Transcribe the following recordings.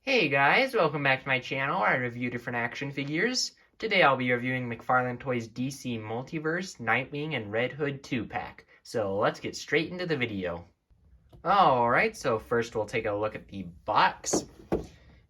Hey guys, welcome back to my channel where I review different action figures. Today I'll be reviewing Mcfarlane Toys DC Multiverse, Nightwing, and Red Hood 2-pack. So let's get straight into the video. Alright, so first we'll take a look at the box.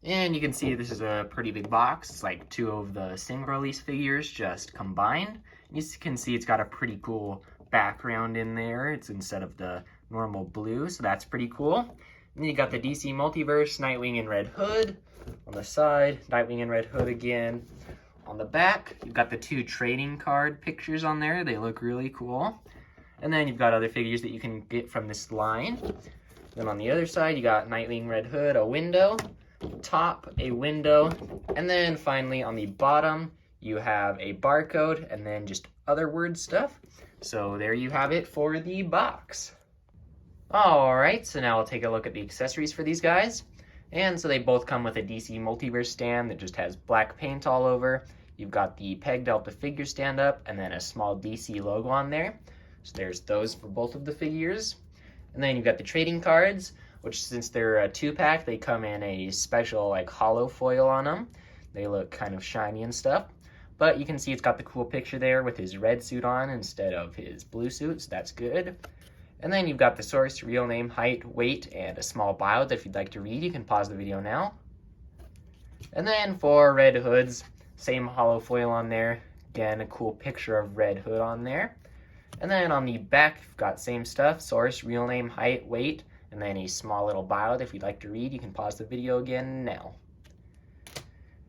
And you can see this is a pretty big box. It's like two of the single release figures just combined. You can see it's got a pretty cool background in there. It's instead of the normal blue, so that's pretty cool. And then you got the DC Multiverse, Nightwing and Red Hood. On the side, Nightwing and Red Hood again. On the back, you've got the two trading card pictures on there. They look really cool. And then you've got other figures that you can get from this line. Then on the other side, you got Nightwing, Red Hood, a window. Top, a window. And then finally on the bottom, you have a barcode and then just other word stuff. So there you have it for the box. Alright, so now we'll take a look at the accessories for these guys. And so they both come with a DC Multiverse stand that just has black paint all over. You've got the peg to help the figure stand up, and then a small DC logo on there. So there's those for both of the figures. And then you've got the trading cards, which since they're a 2-pack, they come in a special like hollow foil on them. They look kind of shiny and stuff. But you can see it's got the cool picture there with his red suit on instead of his blue suit, so that's good. And then you've got the source, real name, height, weight, and a small bio that if you'd like to read, you can pause the video now. And then for Red Hoods, same hollow foil on there. Again, a cool picture of Red Hood on there. And then on the back, you've got same stuff, source, real name, height, weight, and then a small little bio that if you'd like to read, you can pause the video again now.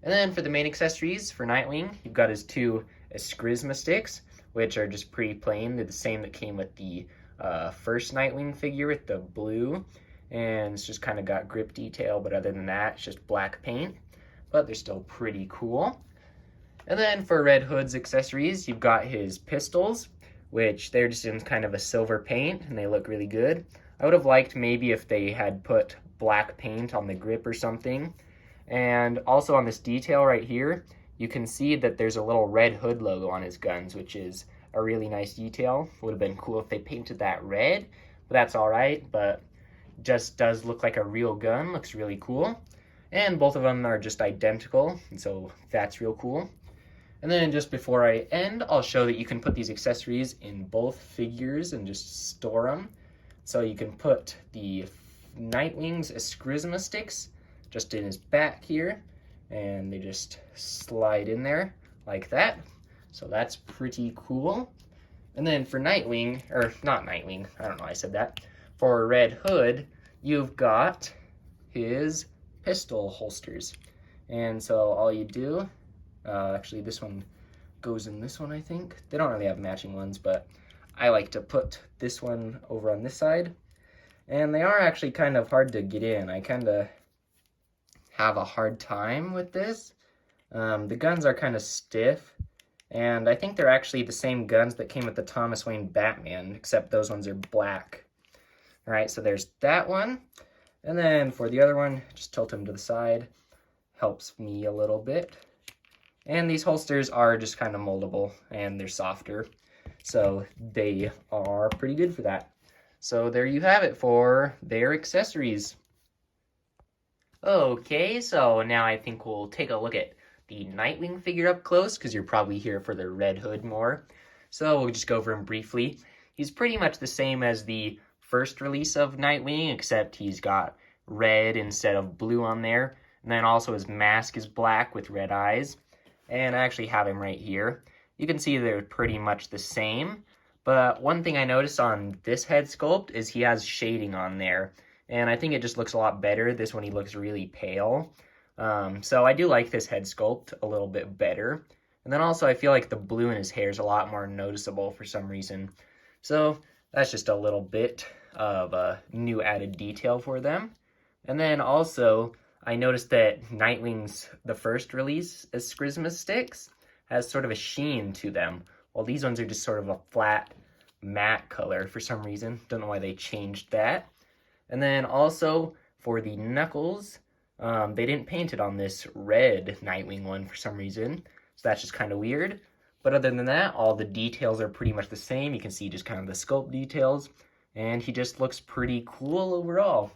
And then for the main accessories, for Nightwing, you've got his two Escrisma sticks, which are just pretty plain. They're the same that came with the first Nightwing figure with the blue, and it's just kind of got grip detail, but other than that, it's just black paint, but they're still pretty cool. And then for Red Hood's accessories, you've got his pistols, which they're just in kind of a silver paint, and they look really good. I would have liked maybe if they had put black paint on the grip or something. And also on this detail right here, you can see that there's a little Red Hood logo on his guns, which is a really nice detail. Would have been cool if they painted that red, but that's all right. But just does look like a real gun. Looks really cool. And both of them are just identical, and so that's real cool. And then just before I end, I'll show that you can put these accessories in both figures and just store them. So you can put the Nightwing's Escrisma sticks just in his back here, and they just slide in there like that. So that's pretty cool. And then for Nightwing, or not Nightwing, I don't know why I said that. For Red Hood, you've got his pistol holsters. And so all you do, actually this one goes in this one, I think. They don't really have matching ones, but I like to put this one over on this side. And they are actually kind of hard to get in. I kind of have a hard time with this. The guns are kind of stiff. And I think they're actually the same guns that came with the Thomas Wayne Batman, except those ones are black. All right, so there's that one. And then for the other one, just tilt them to the side. Helps me a little bit. And these holsters are just kind of moldable, and they're softer. So they are pretty good for that. So there you have it for their accessories. Okay, so now I think we'll take a look at the Nightwing figure up close, because you're probably here for the Red Hood more. So we'll just go over him briefly. He's pretty much the same as the first release of Nightwing, except he's got red instead of blue on there. And then also his mask is black with red eyes. And I actually have him right here. You can see they're pretty much the same. But one thing I noticed on this head sculpt is he has shading on there. And I think it just looks a lot better. This one he looks really pale. So I do like this head sculpt a little bit better. And then also I feel like the blue in his hair is a lot more noticeable for some reason. So that's just a little bit of a new added detail for them. And then also I noticed that Nightwing's, the first release, Escrisma sticks, has sort of a sheen to them. While these ones are just sort of a flat matte color for some reason. Don't know why they changed that. And then also for the knuckles, they didn't paint it on this red Nightwing one for some reason, so that's just kind of weird. But other than that, all the details are pretty much the same. You can see just kind of the sculpt details, and he just looks pretty cool overall.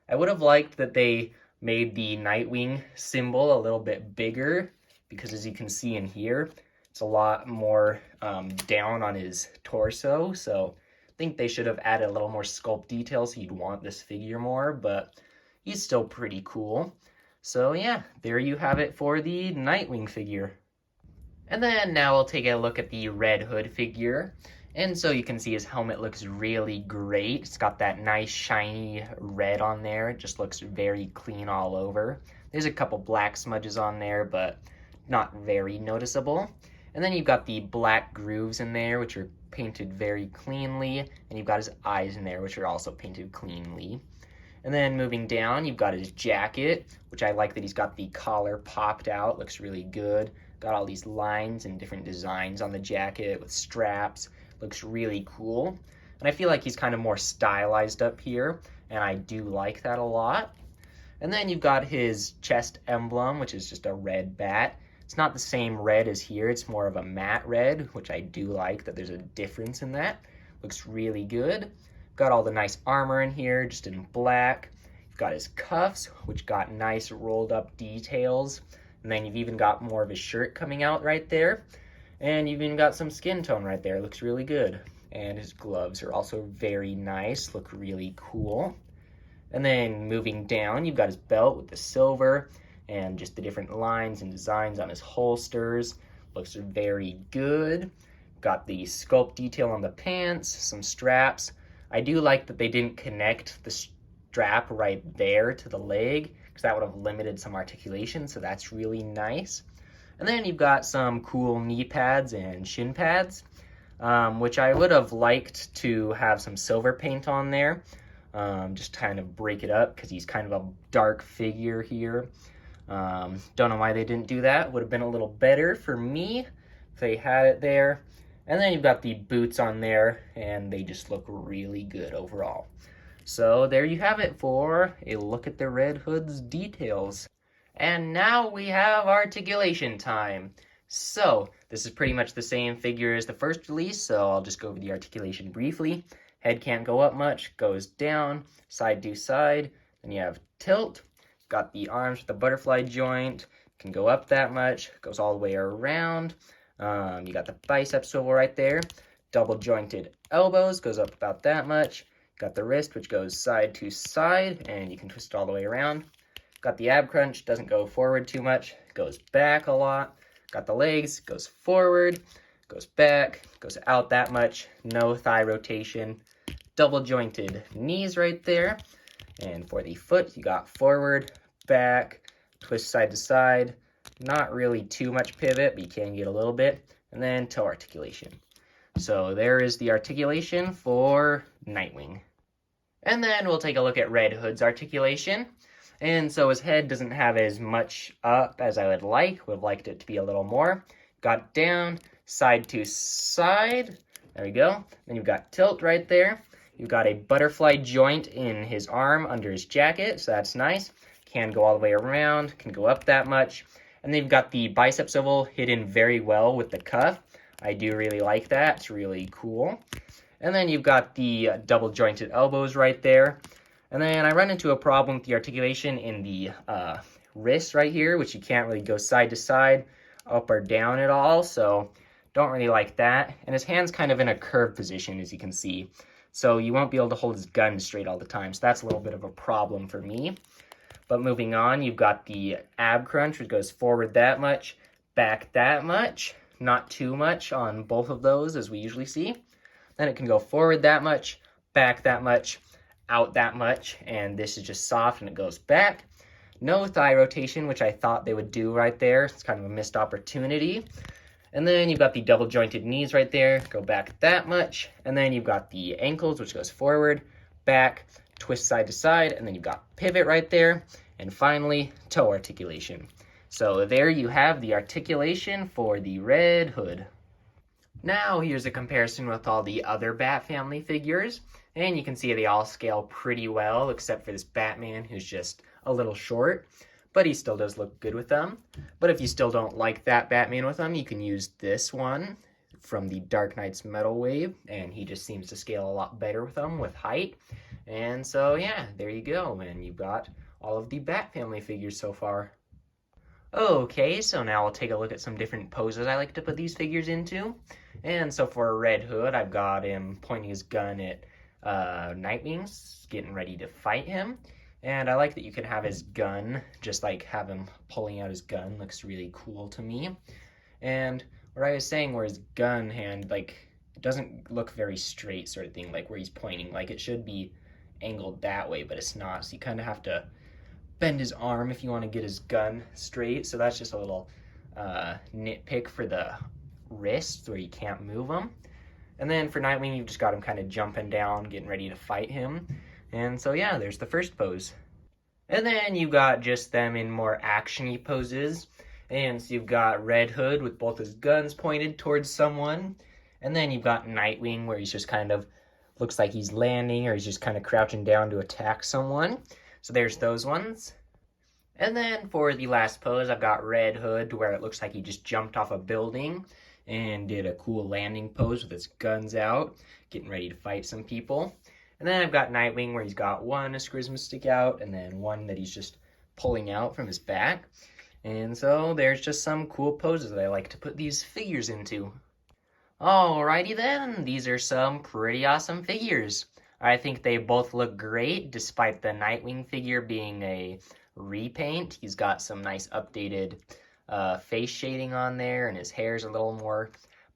I would have liked that they made the Nightwing symbol a little bit bigger because, as you can see in here, it's a lot more down on his torso. So I think they should have added a little more sculpt detail so you'd want this figure more, but he's still pretty cool. So yeah, there you have it for the Nightwing figure. And then now we'll take a look at the Red Hood figure. And so you can see his helmet looks really great. It's got that nice shiny red on there. It just looks very clean all over. There's a couple black smudges on there, but not very noticeable. And then you've got the black grooves in there, which are painted very cleanly. And you've got his eyes in there, which are also painted cleanly. And then moving down, you've got his jacket, which I like that he's got the collar popped out. Looks really good. Got all these lines and different designs on the jacket with straps. Looks really cool. And I feel like he's kind of more stylized up here, and I do like that a lot. And then you've got his chest emblem, which is just a red bat. It's not the same red as here. It's more of a matte red, which I do like that there's a difference in that. Looks really good. Got all the nice armor in here, just in black. You've got his cuffs, which got nice rolled up details. And then you've even got more of his shirt coming out right there. And you've even got some skin tone right there. Looks really good. And his gloves are also very nice. Look really cool. And then moving down, you've got his belt with the silver and just the different lines and designs on his holsters. Looks very good. Got the sculpt detail on the pants, some straps. I do like that they didn't connect the strap right there to the leg, because that would have limited some articulation, so that's really nice. And then you've got some cool knee pads and shin pads, which I would have liked to have some silver paint on there, just kind of break it up, because he's kind of a dark figure here. Don't know why they didn't do that. Would have been a little better for me if they had it there. And then you've got the boots on there, and they just look really good overall. So there you have it for a look at the Red Hood's details. And now we have articulation time. So this is pretty much the same figure as the first release, so I'll just go over the articulation briefly. Head can't go up much, goes down, side to side. Then you have tilt. Got the arms with the butterfly joint, can go up that much, goes all the way around. You got the bicep swivel right there. Double jointed elbows, goes up about that much. Got the wrist, which goes side to side, and you can twist it all the way around. Got the ab crunch, doesn't go forward too much, goes back a lot. Got the legs, goes forward, goes back, goes out that much. No thigh rotation. Double jointed knees right there. And for the foot, you got forward, back, twist side to side. Not really too much pivot, but you can get a little bit. And then toe articulation. So there is the articulation for Nightwing. And then we'll take a look at Red Hood's articulation. And so his head doesn't have as much up as I would like. Would have liked it to be a little more. Got down, side to side. There we go. Then you've got tilt right there. You've got a butterfly joint in his arm under his jacket, so that's nice. Can go all the way around, can go up that much. And then you've got the bicep swivel hidden very well with the cuff. I do really like that. It's really cool. And then you've got the double jointed elbows right there. And then I run into a problem with the articulation in the wrist right here, which you can't really go side to side, up or down at all. So don't really like that. And his hand's kind of in a curved position, as you can see. So you won't be able to hold his gun straight all the time. So that's a little bit of a problem for me. But moving on, you've got the ab crunch, which goes forward that much, back that much. Not too much on both of those, as we usually see. Then it can go forward that much, back that much, out that much. And this is just soft and it goes back. No thigh rotation, which I thought they would do right there. It's kind of a missed opportunity. And then you've got the double jointed knees right there, go back that much. And then you've got the ankles, which goes forward, back, twist side to side, and then you've got pivot right there. And finally, toe articulation. So there you have the articulation for the Red Hood. Now here's a comparison with all the other Bat Family figures. And you can see they all scale pretty well, except for this Batman who's just a little short. But he still does look good with them. But if you still don't like that Batman with them, you can use this one from the Dark Knight's Metal Wave. And he just seems to scale a lot better with them with height. And so, yeah, there you go. And you've got all of the Bat Family figures so far. Okay, so now we'll take a look at some different poses I like to put these figures into. And so for Red Hood, I've got him pointing his gun at Nightwing's, getting ready to fight him. And I like that you can have his gun, just like have him pulling out his gun, looks really cool to me. And what I was saying, where his gun hand, like, it doesn't look very straight sort of thing, like where he's pointing, like it should be angled that way, but it's not, so you kind of have to bend his arm if you want to get his gun straight. So that's just a little nitpick for the wrists where you can't move them. And then for Nightwing, you've just got him kind of jumping down, getting ready to fight him. And so yeah, there's the first pose. And then you've got just them in more action-y poses. And so you've got Red Hood with both his guns pointed towards someone. And then you've got Nightwing where he's just kind of, looks like he's landing or he's just kind of crouching down to attack someone. So there's those ones. And then for the last pose, I've got Red Hood where it looks like he just jumped off a building and did a cool landing pose with his guns out, getting ready to fight some people. And then I've got Nightwing where he's got one his charisma stick out and then one that he's just pulling out from his back. And so there's just some cool poses that I like to put these figures into. Alrighty then, these are some pretty awesome figures. I think they both look great, despite the Nightwing figure being a repaint. He's got some nice updated face shading on there, and his hair's a little more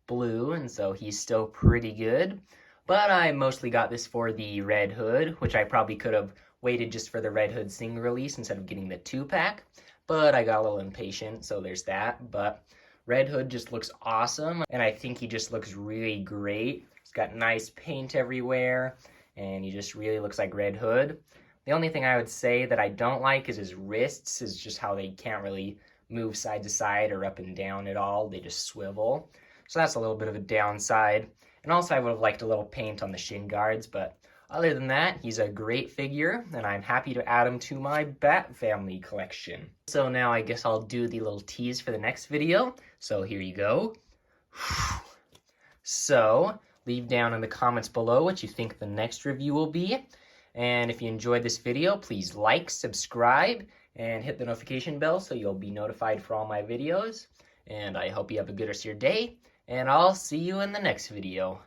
blue, and so he's still pretty good. But I mostly got this for the Red Hood, which I probably could have waited just for the Red Hood single release instead of getting the 2-pack. But I got a little impatient, so there's that. But Red Hood just looks awesome, and I think he just looks really great. He's got nice paint everywhere, and he just really looks like Red Hood. The only thing I would say that I don't like is his wrists, is just how they can't really move side to side or up and down at all. They just swivel. So that's a little bit of a downside. And also I would have liked a little paint on the shin guards, but other than that, he's a great figure, and I'm happy to add him to my Bat Family collection. So now I guess I'll do the little tease for the next video. So here you go. So leave down in the comments below what you think the next review will be. And if you enjoyed this video, please like, subscribe, and hit the notification bell so you'll be notified for all my videos. And I hope you have a good rest of your day, and I'll see you in the next video.